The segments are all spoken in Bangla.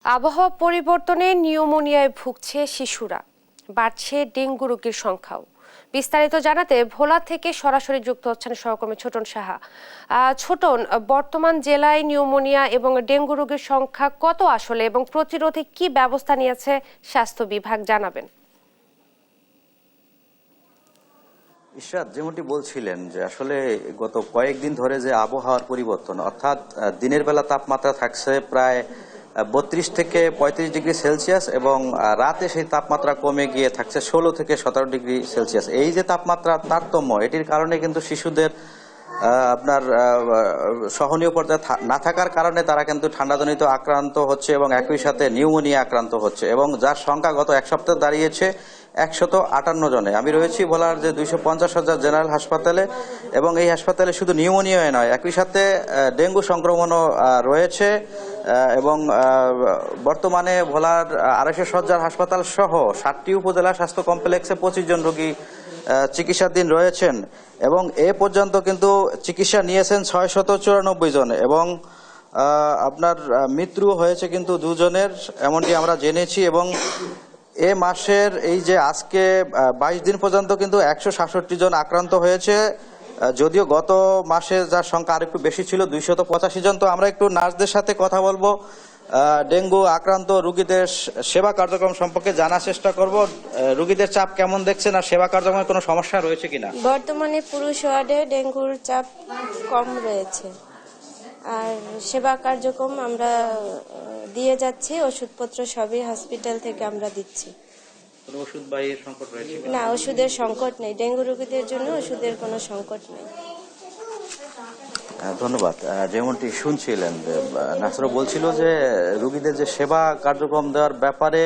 আবহাওয়া পরিবর্তনে নিউমোনিয়ায় ভুগছে শিশুরা, বাড়ছে ডেঙ্গু রোগীর সংখ্যাও। বিস্তারিত জানাতে ভোলা থেকে সরাসরি যুক্ত হচ্ছেন সহকর্মী ছোটন সাহা। ছোটন, বর্তমান জেলায় নিউমোনিয়া এবং ডেঙ্গু রোগীর সংখ্যা কত আসলে এবং প্রতিরোধে কি ব্যবস্থা নিয়েছে স্বাস্থ্য বিভাগ, জানাবেন। ইশরাত, যেমনটি বলছিলেন যে আসলে গত কয়েকদিন ধরে যে আবহাওয়ার পরিবর্তন, অর্থাৎ দিনের বেলা তাপমাত্রা থাকছে প্রায় 32 থেকে 35 ডিগ্রি সেলসিয়াস এবং রাতে সেই তাপমাত্রা কমে গিয়ে থাকছে 16 থেকে 17 ডিগ্রি সেলসিয়াস। এই যে তাপমাত্রার তারতম্য, এটির কারণে কিন্তু শিশুদের আপনার সহনীয় পর্যায়ে না থাকার কারণে তারা কিন্তু ঠান্ডাজনিত আক্রান্ত হচ্ছে এবং একই সাথে নিউমোনিয়া আক্রান্ত হচ্ছে, এবং যার সংখ্যা গত এক সপ্তাহে দাঁড়িয়েছে 158 জনে। আমি রয়েছি ভোলার যে 250,000 জেনারেল হাসপাতালে, এবং এই হাসপাতালে শুধু নিউমোনিয়া নয়, একই সাথে ডেঙ্গু সংক্রমণও রয়েছে। এবং বর্তমানে ভোলার 250 শয্যার হাসপাতাল সহ 7টি উপজেলা স্বাস্থ্য কমপ্লেক্সে 25 জন রোগী চিকিৎসাধীন রয়েছেন, এবং এ পর্যন্ত কিন্তু চিকিৎসা নিয়েছেন 694 জন, এবং আপনার মৃত্যু হয়েছে কিন্তু 2 জনের, এমনটি আমরা জেনেছি। এবং এ মাসের এই যে আজকে 22 দিন পর্যন্ত কিন্তু 167 জন আক্রান্ত হয়েছে, যদিও গত মাসে যার সংখ্যা আরেকটু বেশি ছিল 285 জন। তো আমরা একটু নার্সদের সাথে কথা বলবো, ডেঙ্গু আক্রান্ত রোগীদের সেবা কার্যক্রম সম্পর্কে জানার চেষ্টা করব। রোগীদের চাপ কেমন দেখছেন, আর সেবা কার্যক্রমে কোনো সমস্যা রয়েছে কিনা? বর্তমানে পুরুষ ওয়ার্ডে ডেঙ্গুর চাপ কম রয়েছে, আর সেবা কার্যক্রম আমরা দিয়ে যাচ্ছি, ওষুধপত্র সবই হসপিটাল থেকে আমরা দিচ্ছি। ওষুধ বা এর সংকট রয়েছে কিনা? না, ওষুধের সংকট নেই, ডেঙ্গু রোগীদের জন্য ওষুধের কোনো সংকট নেই। ধন্যবাদ। যেমনটি শুনছিলেন, নাসরা বলছিল যে রোগীদের যে সেবা কার্যক্রম দেওয়ার ব্যাপারে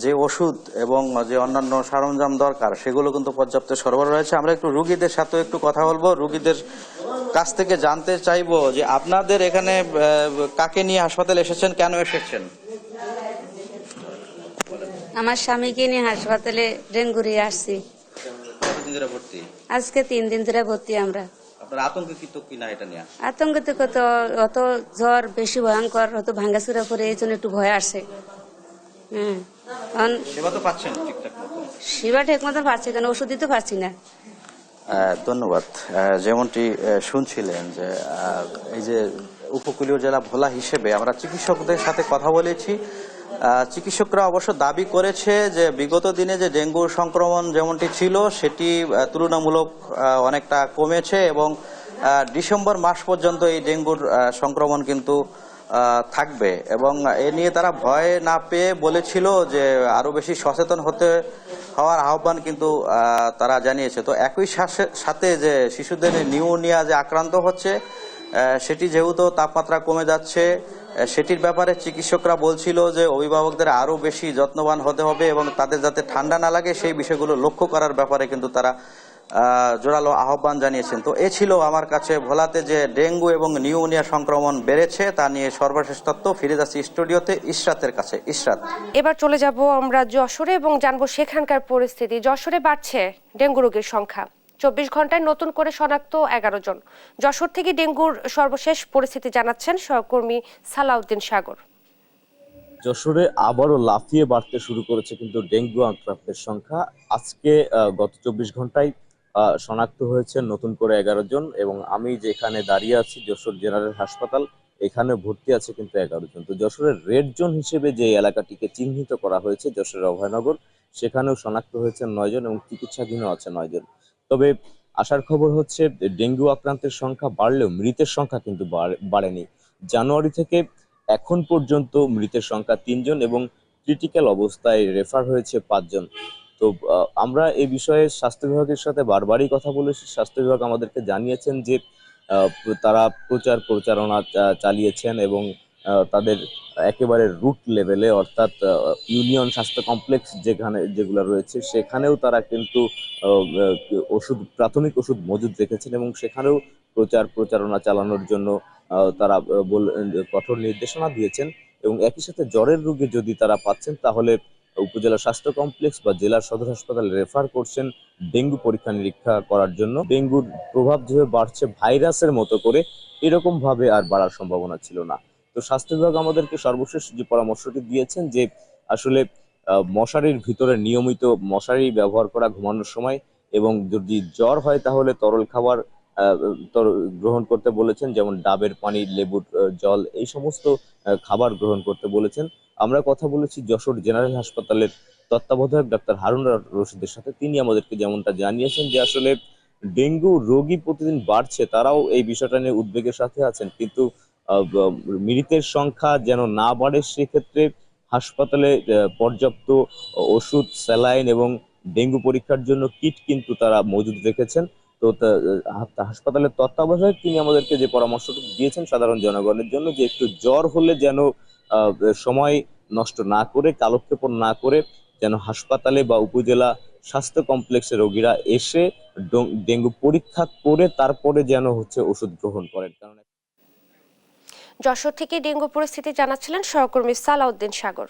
যে ওষুধ এবং যে অন্যান্য সরঞ্জাম দরকার সেগুলো কিন্তু পর্যাপ্ত সরবরাহ রয়েছে। আমরা একটু রোগীদের সাথে একটু কথা বলবো, রোগীদের কাছ থেকে জানতে চাইবো যে আপনাদের এখানে কাকে নিয়ে হাসপাতালে এসেছেন, কেন এসেছেন? আমার স্বামীকে নিয়ে হাসপাতালে ডেঙ্গুরি আসছি। আজকে 3 দিন ধরে ভর্তি আমরা। আপনারা আতঙ্কিত কিনা এটা নিয়ে? আতঙ্কিত কত, অত জ্বর বেশি ভয়ঙ্কর, অত ভাঙ্গাচুরা করে এই জন্য একটু ভয় আসে। সেবা তো পাচ্ছেন ঠিকঠাক মতো? সেবা ঠিক মতো পাচ্ছি, কেন ওষুধ দিতে পারছি না। ধন্যবাদ। যেমনটি শুনছিলেন যে এই যে উপকূলীয় জেলা ভোলা হিসেবে আমরা চিকিৎসকদের সাথে কথা বলেছি, চিকিৎসকরা অবশ্য দাবি করেছে যে বিগত দিনে যে ডেঙ্গুর সংক্রমণ যেমনটি ছিল সেটি তুলনামূলক অনেকটা কমেছে, এবং ডিসেম্বর মাস পর্যন্ত এই ডেঙ্গুর সংক্রমণ কিন্তু থাকবে, এবং এ নিয়ে তারা ভয় না পেয়ে বলেছিল যে আরো বেশি সচেতন হওয়ার আহ্বান কিন্তু তারা জানিয়েছে। তো একই সাথে যে শিশুদের নিউমোনিয়া যে আক্রান্ত হচ্ছে সেটি যেহেতু তাপমাত্রা কমে যাচ্ছে, সেটির ব্যাপারে চিকিৎসকরা বলছিল যে অভিভাবকদের আরো বেশি যত্নবান হতে হবে এবং তাদের যাতে ঠান্ডা না লাগে সেই বিষয়গুলো লক্ষ্য করার ব্যাপারে কিন্তু তারা জোরালো আহ্বান জানিয়েছেন। তো এ ছিল আমার কাছে ভোলাতে যে ডেঙ্গু এবং নিউমোনিয়া সংক্রমণ বেড়েছে তা নিয়ে সর্বশেষ তথ্য। ফিরে যাচ্ছি স্টুডিওতে ইশরাতের কাছে। ইশরাত, এবার চলে যাব আমরা যশোরে এবং জানবো সেখানকার পরিস্থিতি। যশোরে বাড়ছে ডেঙ্গু রোগীর সংখ্যা, 24 ঘন্টায় নতুন করে শনাক্ত 11 জন। যশোর থেকে ডেঙ্গুর সর্বশেষ পরিস্থিতি জানাচ্ছেন সহকর্মী সালাউদ্দিন সাগর। যশোরে আবারও লাফিয়ে বাড়তে শুরু করেছে কিন্তু ডেঙ্গু আক্রান্তের সংখ্যা। আজকে গত 24 ঘন্টায় শনাক্ত হয়েছে নতুন করে 11 জন, এবং আমি যেখানে দাঁড়িয়ে আছি যশোর জেনারেল হাসপাতাল, এখানে ভর্তি আছে কিন্তু 11 জন। তো যশোরের রেড জোন হিসেবে যে এলাকাটিকে চিহ্নিত করা হয়েছে যশোরের অভয়নগর, সেখানেও শনাক্ত হয়েছে 9 জন এবং চিকিৎসাধীনও আছে 9 জন। তবে আসার খবর হচ্ছে ডেঙ্গু আক্রান্তের সংখ্যা বাড়লেও মৃতের সংখ্যা কিন্তু বাড়েনি। জানুয়ারি থেকে এখন পর্যন্ত মৃতের সংখ্যা 3 জন এবং ক্রিটিক্যাল অবস্থায় রেফার হয়েছে 5 জন। তো আমরা এই বিষয়ে স্বাস্থ্য বিভাগের সাথে বারবারই কথা বলেছি। স্বাস্থ্য বিভাগ আমাদেরকে জানিয়েছেন যে তারা প্রচারণা চালিয়েছেন, এবং তাদের একেবারে রুট লেভেলে অর্থাৎ ইউনিয়ন স্বাস্থ্য কমপ্লেক্স যেগুলো রয়েছে সেখানেও তারা কিন্তু প্রাথমিক ওষুধ মজুদ রেখেছেন, এবং সেখানেও প্রচারণা চালানোর জন্য তারা কঠোর নির্দেশনা দিয়েছেন। এবং একই সাথে জ্বরের রোগী যদি তারা পাচ্ছেন তাহলে উপজেলা স্বাস্থ্য কমপ্লেক্স বা জেলার সদর হাসপাতালে রেফার করছেন ডেঙ্গু পরীক্ষা নিরীক্ষা করার জন্য। ডেঙ্গুর প্রভাব যেভাবে বাড়ছে ভাইরাসের মতো করে, এরকম ভাবে আর বাড়ার সম্ভাবনা ছিল না। তো স্বাস্থ্য বিভাগ আমাদেরকে সর্বশেষ যে পরামর্শটি দিয়েছেন যে আসলে মশারির ভিতরে নিয়মিত মশারি ব্যবহার করা ঘুমানোর সময়, এবং যদি জ্বর হয় তাহলে তরল খাবার গ্রহণ করতে বলেছেন, যেমন ডাবের পানি, লেবুর জল, এই সমস্ত খাবার গ্রহণ করতে বলেছেন। আমরা কথা বলেছি যশোর জেনারেল হাসপাতালের তত্ত্বাবধায়ক ডাক্তার হারুন রশিদের সাথে। তিনি আমাদেরকে যেমনটা জানিয়েছেন যে আসলে ডেঙ্গু রোগী প্রতিদিন বাড়ছে, তারাও এই বিষয়টা নিয়ে উদ্বেগের সাথে আছেন, কিন্তু মৃতের সংখ্যা যেন না বাড়ে সেক্ষেত্রে হাসপাতালে পর্যাপ্ত ওষুধ, স্যালাইন এবং ডেঙ্গু পরীক্ষার জন্য কিট কিন্তু তারা মজুদ রেখেছেন। তো হাসপাতালের তত্ত্বাবধায়ক তিনি আমাদেরকে যে পরামর্শটি দিয়েছেন সাধারণ জনগণের জন্য, যে একটু জ্বর হলে যেন আহ, সময় নষ্ট না করে, কালক্ষেপণ না করে, যেন হাসপাতালে বা উপজেলা স্বাস্থ্য কমপ্লেক্সে রোগীরা এসে ডেঙ্গু পরীক্ষা করে তারপরে যেন ওষুধ গ্রহণ করেন। কারণ যশোর থেকে ডেঙ্গু পরিস্থিতি জানাচ্ছিলেন সহকর্মী সালাউদ্দিন সাগর।